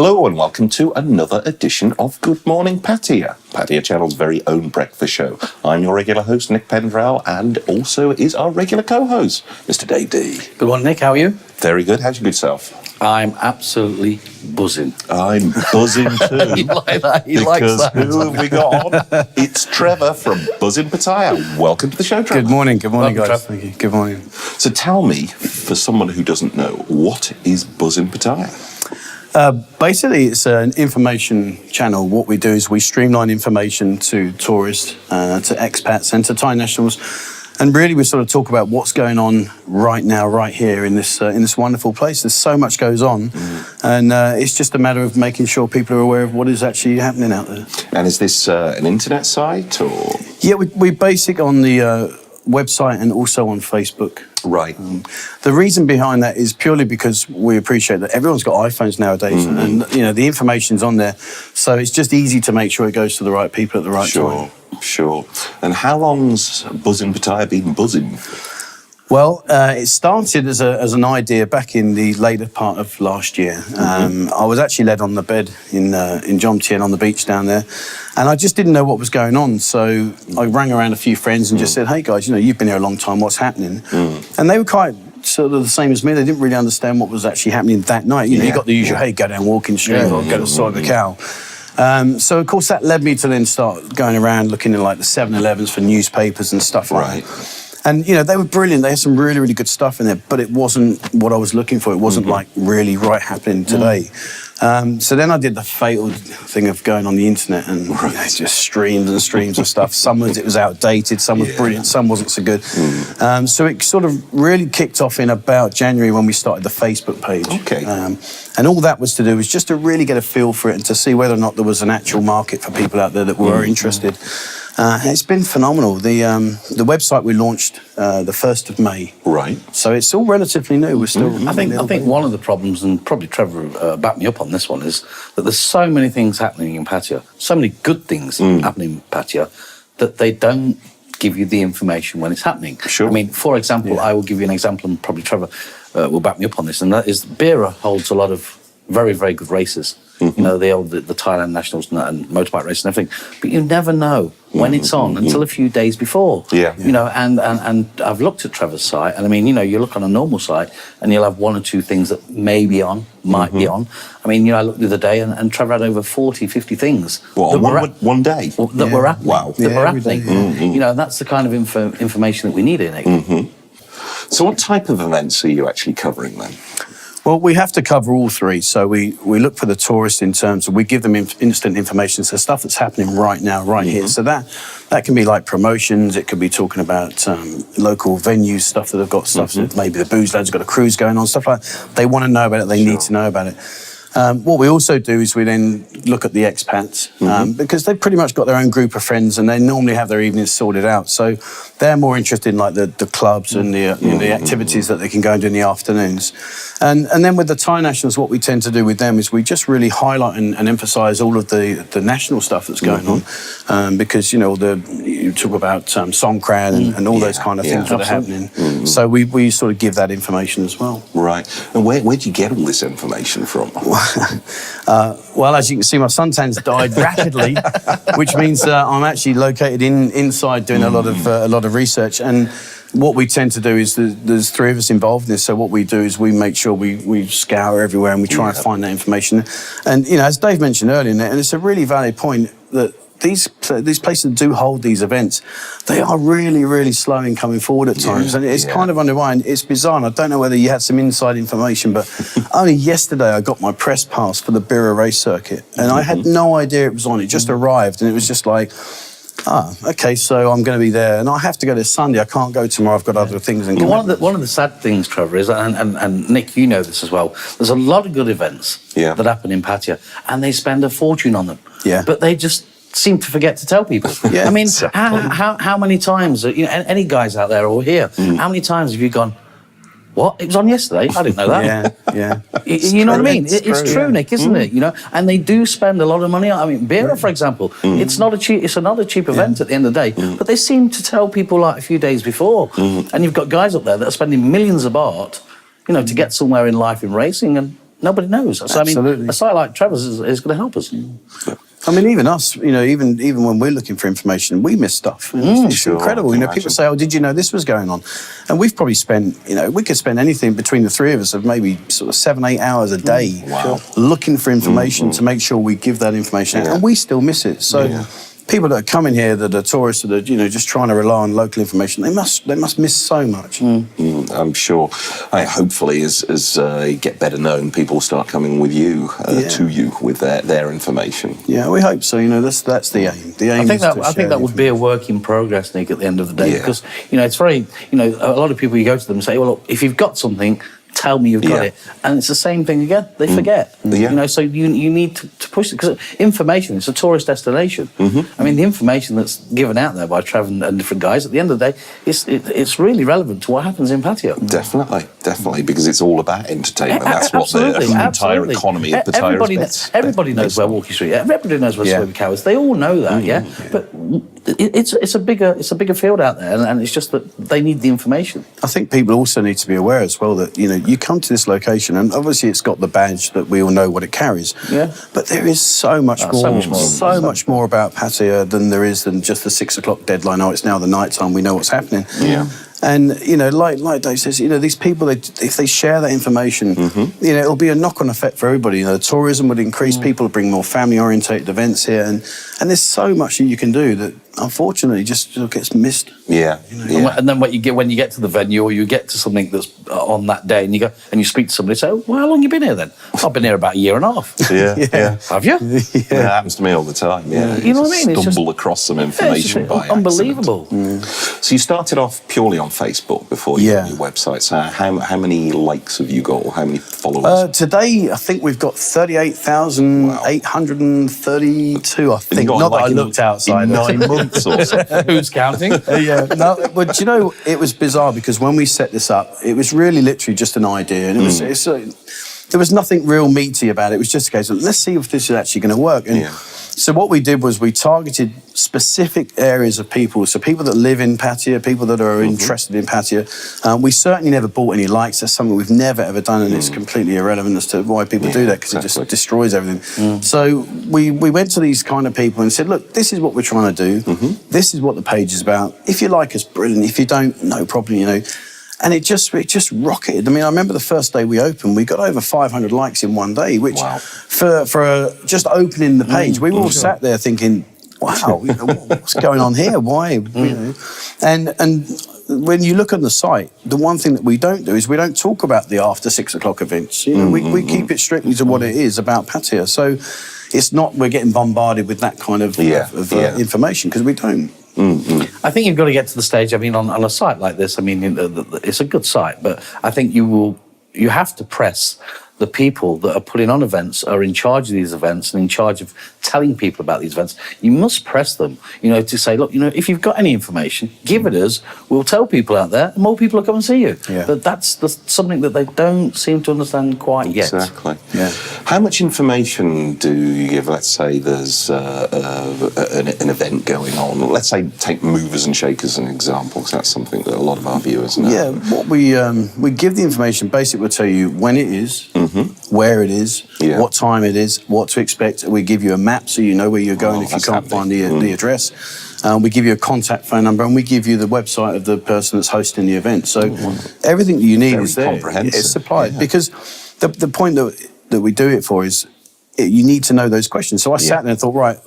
Hello and welcome to another edition of Good Morning Pattaya, Pattaya Channel's very own breakfast show. I'm your regular host, Nick Pendrell, and also is our regular co-host, Mr. Dave D. Good morning, Nick. How are you? Very good. How's your good self? I'm absolutely buzzing. I'm buzzing too. You like that? He likes that. Who have we got on? It's Trevor from BuzzIn Pattaya. Welcome to the show, Trevor. Good morning, guys. Trevor. Thank you. Good morning. So tell me, for someone who doesn't know, what is BuzzIn Pattaya? Basically, it's an information channel. What we do is we streamline information to tourists, to expats, and to Thai nationals. And really, we sort of talk about what's going on right now, right here in this wonderful place. There's so much goes on, and it's just a matter of making sure people are aware of what is actually happening out there. And is this an internet site or? Yeah, we base it on the website and also on Facebook. Right. The reason behind that is purely because we appreciate that everyone's got iPhones nowadays, and you know the information's on there, so it's just easy to make sure it goes to the right people at the right time. Sure. And how long's BuzzIn Pattaya been buzzing? Well, it started as an idea back in the later part of last year. I was actually led on the bed in Jomtien on the beach down there, and I just didn't know what was going on. So I rang around a few friends and just said, "Hey guys, you know, you've been here a long time. What's happening?" And they were quite sort of the same as me. They didn't really understand what was actually happening that night. You know, you got the usual, "Hey, go down Walking Street or go to Cyber Cow." So, of course, that led me to then start going around looking in like the 7-Elevens for newspapers and stuff like that. And, you know, they were brilliant. They had some really, really good stuff in there, but it wasn't what I was looking for. It wasn't like really right happening today. So then I did the fatal thing of going on the internet and you know, just streams and streams of stuff. Some of it was outdated, some was brilliant, some wasn't so good. So it sort of really kicked off in about January when we started the Facebook page. Okay. And all that was to do was just to really get a feel for it and to see whether or not there was an actual market for people out there that were interested. And it's been phenomenal. The website we launched the 1st of May. Right. So it's all relatively new. We're still. I think one of the problems, and probably Trevor backed me up on this one, is that there's so many things happening in Pattaya, so many good things happening in Pattaya, that they don't give you the information when it's happening. Sure. I mean, for example, I will give you an example, and probably Trevor will back me up on this, and that is Bira holds a lot of very, very good races. You know, the Thailand Nationals and motorbike races and everything. But you never know when it's on until a few days before. Yeah. You know, and I've looked at Trevor's site, and I mean, you know, you look on a normal site and you'll have one or two things that may be on, might be on. I mean, you know, I looked the other day and Trevor had over 40, 50 things. What, one day? That were happening. Wow. That were every day. happening. You know, and that's the kind of information that we need in it. So what type of events are you actually covering then? Well, we have to cover all three. So we look for the tourists in terms of, we give them instant information, so stuff that's happening right now, right here. So that can be like promotions. It could be talking about local venues, stuff that have got stuff. So maybe the Booze Lads have got a cruise going on, stuff like that. They want to know about it. They need to know about it. What we also do is we then look at the expats because they've pretty much got their own group of friends and they normally have their evenings sorted out. So they're more interested in like the clubs and the activities that they can go and do in the afternoons. And then with the Thai nationals, what we tend to do with them is we just really highlight and emphasise all of the national stuff that's going on because, you know, you talk about Songkran and all those kind of things that are happening. So we sort of give that information as well. Right. And where do you get all this information from? Well, as you can see, my suntan's died rapidly, which means I'm actually located inside doing a lot of research. And what we tend to do is there's three of us involved in this. So what we do is we make sure we scour everywhere and we try and find that information. And you know, as Dave mentioned earlier, and it's a really valid point that these places that do hold these events, they are really, really slow in coming forward at times. And it's kind of underwhelming. It's bizarre. And I don't know whether you had some inside information, but only yesterday I got my press pass for the Bira race circuit. And I had no idea it was on. It just arrived. And it was just like, okay, so I'm going to be there. And I have to go this Sunday. I can't go tomorrow. I've got other things. And one of the sad things, Trevor, is, and Nick, you know this as well, there's a lot of good events that happen in Pattaya, and they spend a fortune on them. Yeah. But they just seem to forget to tell people. I mean, how many times, you know, any guys out there or here, how many times have you gone, what? It was on yesterday? I didn't know that. You know what I mean? It's true, Nick, isn't it? You know, and they do spend a lot of money. I mean, Bira, for example, it's another cheap event at the end of the day, but they seem to tell people like a few days before. And you've got guys up there that are spending millions of baht, you know, to get somewhere in life in racing, and nobody knows. So, I mean, a site like Trevor's is going to help us. I mean, even us, you know, even when we're looking for information, we miss stuff. It's incredible. You know, people say, "Oh, did you know this was going on?" And we've probably spent, you know, we could spend anything between the three of us of maybe sort of 7-8 hours a day looking for information to make sure we give that information out, and we still miss it. So. People that are coming here, that are tourists, that are, you know, just trying to rely on local information, they must miss so much. I'm sure. Hopefully, as you get better known, people will start coming with you to you with their information. Yeah, we hope so. You know, that's the aim. The aim. I think that would be a work in progress, Nick. At the end of the day, because you know, it's very, you know, a lot of people, you go to them and say, "Well, look, if you've got something, tell me you've got it," and it's the same thing again. They forget. You know, so you need to push it, because information, it's a tourist destination. I mean, the information that's given out there by Trevor and different guys, at the end of the day, it's really relevant to what happens in Pattaya. Definitely, because it's all about entertainment. That's what the entire economy of Pattaya is. Everybody knows where Walkie Street is. Everybody knows where Swimming Cow is. They all know that, but it's a bigger field out there, and it's just that they need the information. I think people also need to be aware as well that, you know, you come to this location, and obviously it's got the badge that we all know what it carries. But there is so much more about Pattaya than just the 6 o'clock deadline. Oh, it's now the night time. We know what's happening. And, you know, like Dave says, you know, these people, if they share that information, you know, it'll be a knock-on effect for everybody. You know, tourism would increase, people will bring more family-orientated events here, and there's so much that you can do that, unfortunately, just gets missed. And then what you get when you get to the venue, or you get to something that's on that day, and you go and you speak to somebody, and say, "Oh, well, how long have you been here then?" "I've been here about a year and a half." Have you? That happens to me all the time. You know what I mean? Stumble across some information by unbelievable. So you started off purely on Facebook before you got your website. So how many likes have you got, or how many followers? Today, I think we've got 38,832. I think. Not that I looked outside. In 9 months or something. Who's counting? No, but you know, it was bizarre, because when we set this up, it was really literally just an idea, and there was nothing real meaty about it. It was just a case of, let's see if this is actually going to work. And so what we did was we targeted specific areas of people, so people that live in Pattaya, people that are interested in Pattaya. We certainly never bought any likes. That's something we've never ever done, and it's completely irrelevant as to why people do that, because it just destroys everything. So we went to these kind of people and said, look, this is what we're trying to do. This is what the page is about. If you like us, brilliant. If you don't, no problem, you know. And it just rocketed. I mean, I remember the first day we opened, we got over 500 likes in one day, which for just opening the page, we were all sat there thinking, wow, you know, what's going on here? Why? You know? And when you look on the site, the one thing that we don't do is we don't talk about the after 6 o'clock events. You know, we keep it strictly to what it is about Pattaya. So it's not we're getting bombarded with that kind of information, because we don't. I think you've got to get to the stage, I mean, on a site like this, I mean, it's a good site, but I think you have to press the people that are putting on events, are in charge of these events and in charge of telling people about these events. You must press them, you know, to say, look, you know, if you've got any information, give it us. We'll tell people out there, and more people will come and see you. But that's something that they don't seem to understand quite yet. Exactly. How much information do you give? Let's say there's an event going on. Let's say take movers and shakers as an example, because that's something that a lot of our viewers know. What we give the information. Basically, we'll tell you when it is, where it is, what time it is, what to expect. We give you a map so you know where you're going if you can't find the address. We give you a contact phone number, and we give you the website of the person that's hosting the event. So everything that you need is there. It's supplied. Because the point that we do it for is you need to know those questions. So I sat there and thought, right,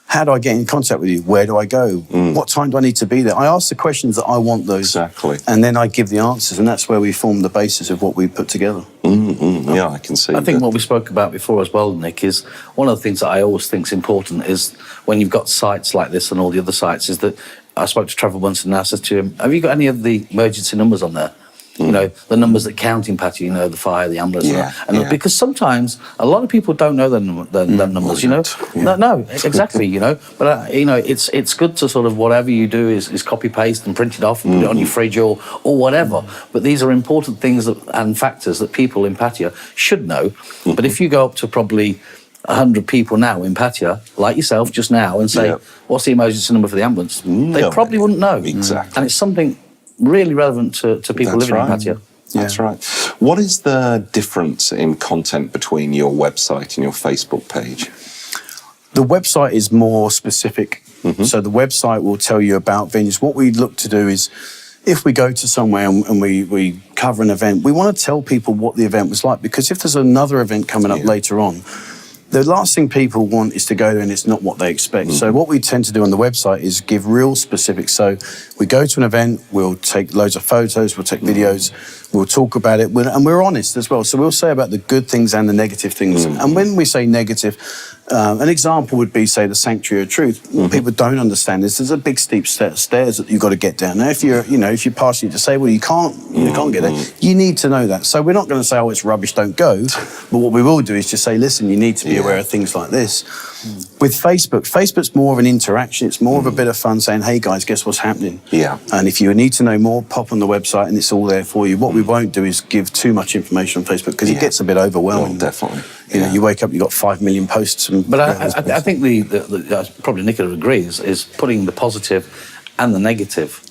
how do I get in contact with you? Where do I go? What time do I need to be there? I ask the questions that I want those. And then I give the answers, and that's where we form the basis of what we put together. Yeah, I can see. I think what we spoke about before as well, Nick, is one of the things that I always think is important is when you've got sites like this and all the other sites, is that I spoke to Trevor once and I said to him, have you got any of the emergency numbers on there? You know, the numbers that count in Pattaya, you know, the fire, the ambulance. Because sometimes a lot of people don't know the numbers, you know. No, exactly, you know. But, you know, it's good to sort of whatever you do is copy-paste and print it off and put it on your fridge or whatever. But these are important things and factors that people in Pattaya should know. But if you go up to probably 100 people now in Pattaya, like yourself just now, and say, what's the emergency number for the ambulance? They probably wouldn't know. Exactly. And it's something really relevant to people living in Pattaya. That's right. What is the difference in content between your website and your Facebook page? The website is more specific. So the website will tell you about venues. What we look to do is, if we go to somewhere and we cover an event, we want to tell people what the event was like, because if there's another event coming up later on, the last thing people want is to go there and it's not what they expect. So what we tend to do on the website is give real specifics. So we go to an event, we'll take loads of photos, we'll take videos, we'll talk about it, and we're honest as well. So we'll say about the good things and the negative things. And when we say negative, an example would be, say, the Sanctuary of Truth. What people don't understand is there's a big steep stairs that you've got to get down. Now, if you're partially disabled, you can't get there. You need to know that. So we're not going to say, oh, it's rubbish, don't go. But what we will do is just say, listen, you need to be aware of things like this. With Facebook's more of an interaction. It's more of a bit of fun saying, hey, guys, guess what's happening? Yeah. And if you need to know more, pop on the website and it's all there for you. What we won't do is give too much information on Facebook, because it gets a bit overwhelming. Well, definitely. You know, you wake up, you've got 5 million posts. But I think probably Nicola agrees, is putting the positive and the negative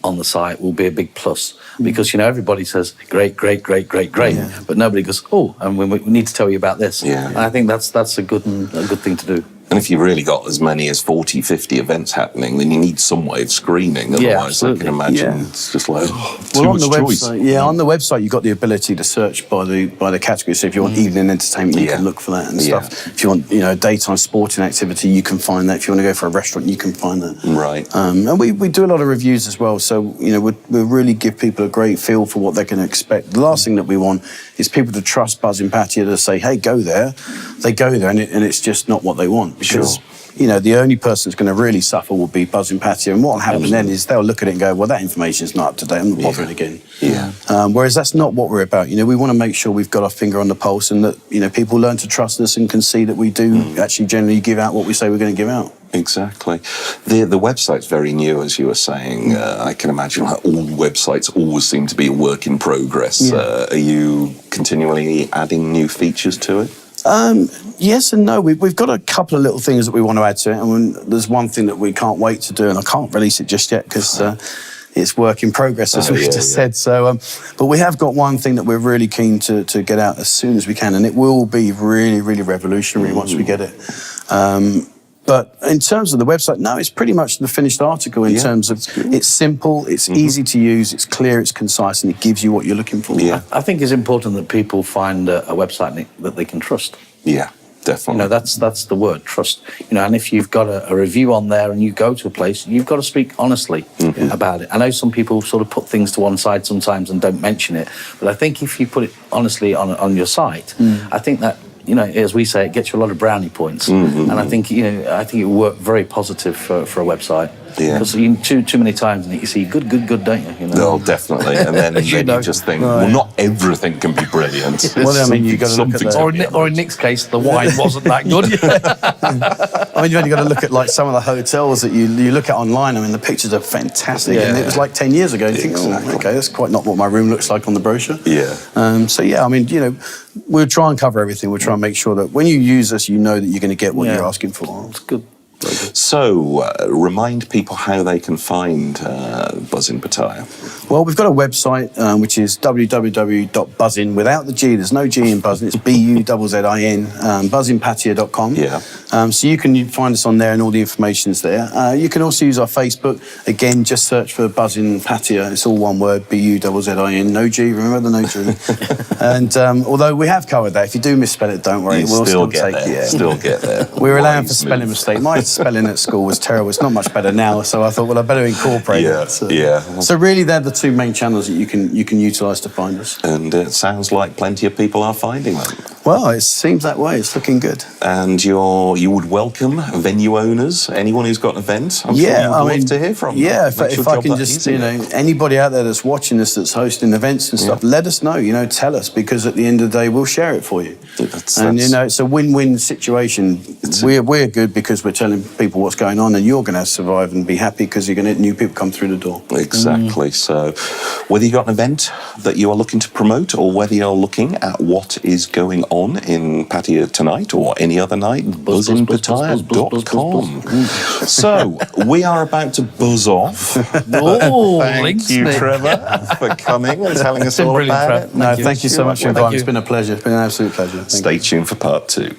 on the site will be a big plus, because everybody says great, but nobody goes, oh, and we need to tell you about this. And I think that's a good thing to do. And if you've really got as many as 40, 50 events happening, then you need some way of screening. Otherwise, I can imagine it's just like too much choice. On the website, you've got the ability to search by the category. So if you want evening entertainment, you can look for that and stuff. If you want, daytime sporting activity, you can find that. If you want to go for a restaurant, you can find that. Right. And we do a lot of reviews as well. So, we really give people a great feel for what they can expect. The last thing that we want is people to trust BuzzIn Pattaya to say, hey, go there. They go there and it's just not what they want. Because, the only person that's going to really suffer will be BuzzIn Pattaya. And what will happen then is they'll look at it and go, well, that information is not up to date. I'm not bothering again. Whereas that's not what we're about. We want to make sure we've got our finger on the pulse and that, people learn to trust us and can see that we do actually generally give out what we say we're going to give out. Exactly. The website's very new, as you were saying. I can imagine all websites always seem to be a work in progress. Are you continually adding new features to it? Yes and no. We've got a couple of little things that we want to add to it, and there's one thing that we can't wait to do, and I can't release it just yet because it's work in progress, as we've just said. So, but we have got one thing that we're really keen to get out as soon as we can, and it will be really, really revolutionary once we get it. But in terms of the website, no, it's pretty much the finished article in terms of it's simple, it's easy to use, it's clear, it's concise, and it gives you what you're looking for. I think it's important that people find a website that they can trust. Yeah, definitely. That's the word, trust. And if you've got a review on there and you go to a place, you've got to speak honestly about it. I know some people sort of put things to one side sometimes and don't mention it, but I think if you put it honestly on your site, I think that, as we say, it gets you a lot of brownie points. And I think, I think it will work very positive for a website. Because too many times you see good, don't you? No, definitely. And then you just think, well, not everything can be brilliant. Well, I mean, you've got to look at or in Nick's case, the wine wasn't that good. I mean, you've only got to look at like some of the hotels that you look at online. I mean, the pictures are fantastic. And it was like 10 years ago. And you think, okay, that's quite not what my room looks like on the brochure. I mean, we'll try and cover everything. We'll try and make sure that when you use us, you know that you're going to get what you're asking for. It's good. So, remind people how they can find BuzzIn Pattaya. Well, we've got a website which is www.buzzin, without the G, there's no G in BuzzIn, it's BUZZIN, buzzinpattaya.com. So you can find us on there and all the information's there. You can also use our Facebook. Again, just search for BuzzIn Pattaya. It's all one word, BUZZIN, no G, remember the no G. And although we have covered that, if you do misspell it, don't worry, we'll still get there. Still get there. We're allowing for spelling mistake. My spelling at school was terrible. It's not much better now, so I thought, well, I better incorporate it. So really, they're the two main channels that you can utilise to find us. And it sounds like plenty of people are finding them. Well, it seems that way. It's looking good. And you would welcome venue owners, anyone who's got an event. I'm sure you'd love to hear from them. Yeah, if I can just, anybody out there that's watching this, that's hosting events and stuff, let us know. Tell us, because at the end of the day, we'll share it for you. And it's a win-win situation. We're good because we're telling people what's going on, and you're going to survive and be happy because you're going to get new people come through the door. Exactly. So whether you've got an event that you are looking to promote or whether you're looking at what is going on in Pattaya tonight or any other night, buzzinpattaya.com. So, we are about to buzz off. Oh, Thank you, Trevor, for coming and telling us all about it. No, thank you so much for inviting me. It's been a pleasure. It's been an absolute pleasure. Stay tuned for part 2.